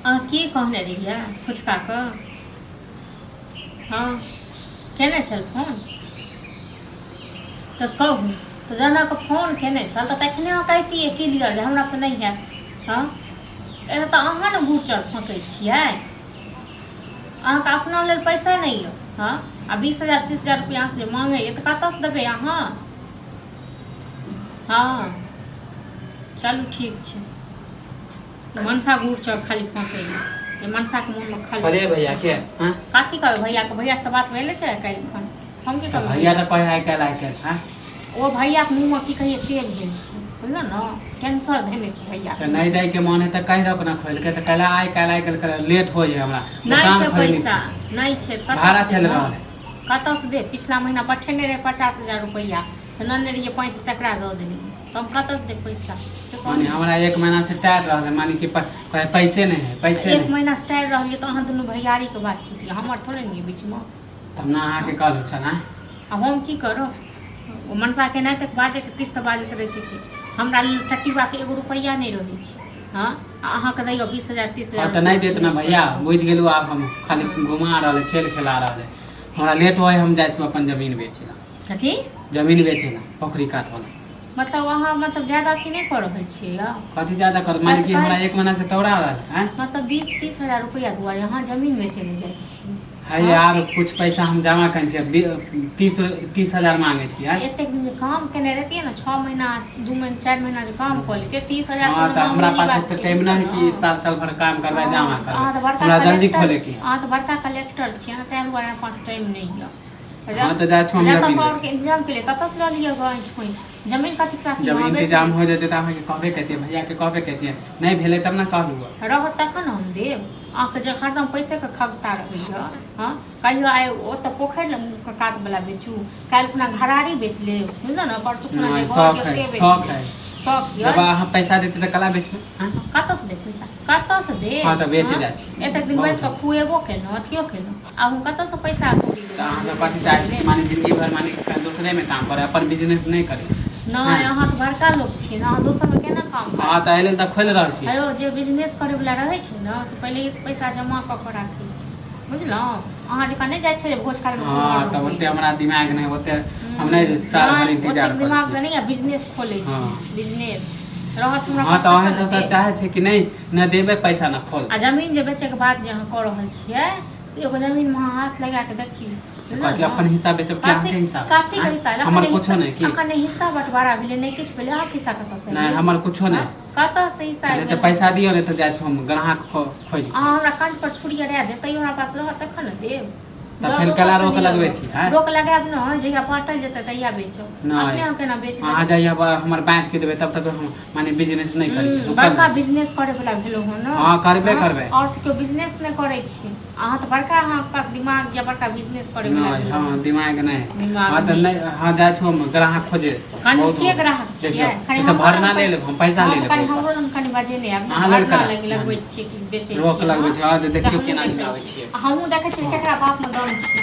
की कहने रहिए फुचकाके हाँ केने छल फोन तो कहू तो जनक फोन केने छल तऽ तखने अहाँ कहितियै क्लियर जे हमरा तऽ नहीं है हाँ तऽ अहाँ ने गुचर फँकै छियै अहाँके अपना लेल पैसा नहीं यऽ हाँ आ 20,000 30,000 रुपया अहाँ से मांगैए तऽ कतऽसँ देबै अहाँ हाँ चलू ठीक छै मनसा गुचर खाली फँकैए मनसा के मुँह में खाली अरे भैया के हां काथी कहबै भैया के भैया से बात भेले छै काल्हि खन हम की कहबै भैया तऽ कहै आइ काल्हि हां ओ भैया के मुँह में की कहिए से भेल छै बुझल न कैंसर धेने छै भैया तऽ नहीं दै के मन है तऽ कहि दो ना खोल के तऽ कहला आइ काल्हि लेट हो है हमरा नहीं छै पैसा नहीं छै भाड़ा चल रहल है कतऽ से दे पिछला महीना पठेने रहे 50,000 रुपया तऽ नन्ने रहिए 5 तकरा दऽ देली तो हम कतऽ से दे पैसा माने हमरा एक महीना से टायर रहल माने कि पैसे नहीं है पैसे एक महीना से टायर रहलिए तो अहाँ दुनू भैयारी के बात छी हमर थोड़े नहीं बीच में तब ना अहाँ के कहलू छ ना आ हम की करब ओ मनसा के नहीं तक बाजे के किस्त बाजैत रहे छै किछ हमरा टट्टीबा के 1 रुपया नहीं रहै छै हां अहाँ के दैयो 20,000 30,000 तऽ नहीं देत ना भैया बुझ गेलू आब हम खाली घुमा रहल खेल खेला रहल हमरा लेट होय हम जाय छी अपन जमीन बेचे ला कथी जमीन बेचे ला पोखरी काट वाला मतलब वहाँ मतलब ज्यादा अथी नहीं कर रहल छियै या कथी ज्यादा कर माने कि हमरा एक महीना से टौरा रहल हैं मतलब 20-30,000 रुपया दुआरे यहाँ जमीन बेचे ले जाय छी है यार कुछ पैसा हम जमा कर 30,000 मांगे छी यार एते दिन काम केने रहतिए ना 6 महीना 2 महीना 4 महीना जो काम कर लेते 30,000 हां त हमरा पास तो टाइम नहीं कि साल भर काम करबा जमा कर हमरा जल्दी खोले के हां तो बड़का कलेक्टर छी ना तैन दुआरे पास टाइम नहीं है हां तो जा छु हम जमीन के इंतजाम के लिए कतस ल लियो गंज पंच जमीन कथि साथ जब इंतजाम हो जेते त हम के कहबे कहते भैया के कहबे कहते नहीं भेले तब ना कहलू रहत तखन हम देब आके जे हरदम पैसे के खगता रहै छ हां कहियो आए ओ त पोखर काट वाला बेचू काल खुना घरारी बेच ले बुझल न परचुकना जे घर के से बेच शौक है जब हम पैसा देते त कला बेचबे हां कतस दे पैसा कतस दे हां त बेच जा छी एतक दिन बैस के खुएबो केनो अथियो केनो आ हम कतस पैसा कौड़ी त अहाँ सब पास चाहे माने जिंदगी भर माने दूसरे में काम करे अपन बिजनेस नहीं करे नहीं अहाँ तो बड़का लोग छी ना दोसर में केना काम करे हां त एले त खोल रहल छी अयो जे बिजनेस करे वाला रहै छै ना से पहले इस पैसा जमा क के राखै छी बुझलौ अहाँ जका नहीं जाय छै भोज खाए में हां त ओते हमरा दिमाग नहीं ओते हम नहीं साल भर इंतजार कर दिमाग नहीं है बिजनेस खोले छी बिजनेस रहत हमरा हां त अहाँ सब त चाहे छै कि नहीं न देबे पैसा न खोल आ जमीन जे बेचे के बाद जे अहाँ कर रहल छियै से एगो जमीन में हाथ लगा के देखी कथि अपन हिस्सा बेचब क्या के हिसाब काफी के हिस्सा हमर कुछो नहीं की अखन हिस्सा बंटवारा भेले नहीं किछ भेले अहाँ हिस्सा कत से नहीं हमर कुछो नहीं कत से हिस्सा नहीं त पैसा दियो नहीं त जाय छु हम ग्राहक खोज अहाँ हमरा कंठ पर छुरी अड़ा दे तैयो हमरा पास रहत तखन न देब त फिर कला रोक लगबै छी हैं रोक लगाब न जहिया पाटल जेते तहिया बेचो अपने हम केना बेच अहाँ जहिया हमर बैंक के देबे तब तक हम माने बिजनेस नहीं करी बड़का बिजनेस करे वाला भेलो हो न हां करबे करबे और तो बिजनेस नहीं करे छी अहाँ त बड़का अहाँ के पास दिमाग या बड़का बिजनेस करे वाला हां दिमाग नहीं हां त नहीं हां जाय छु हम ग्राहक खोजे कनी के ग्राहक छियै खाली त भरना ले लेब हम पैसा ले लेब कनी हमरो लग कनी बाजे नहीं आब अहाँ लड़का लगबै छी कि बेचे छी रोक लगबै छी हां देखियो केना लगाबै छी हमहु देखै छी केकरा बाप में दम छी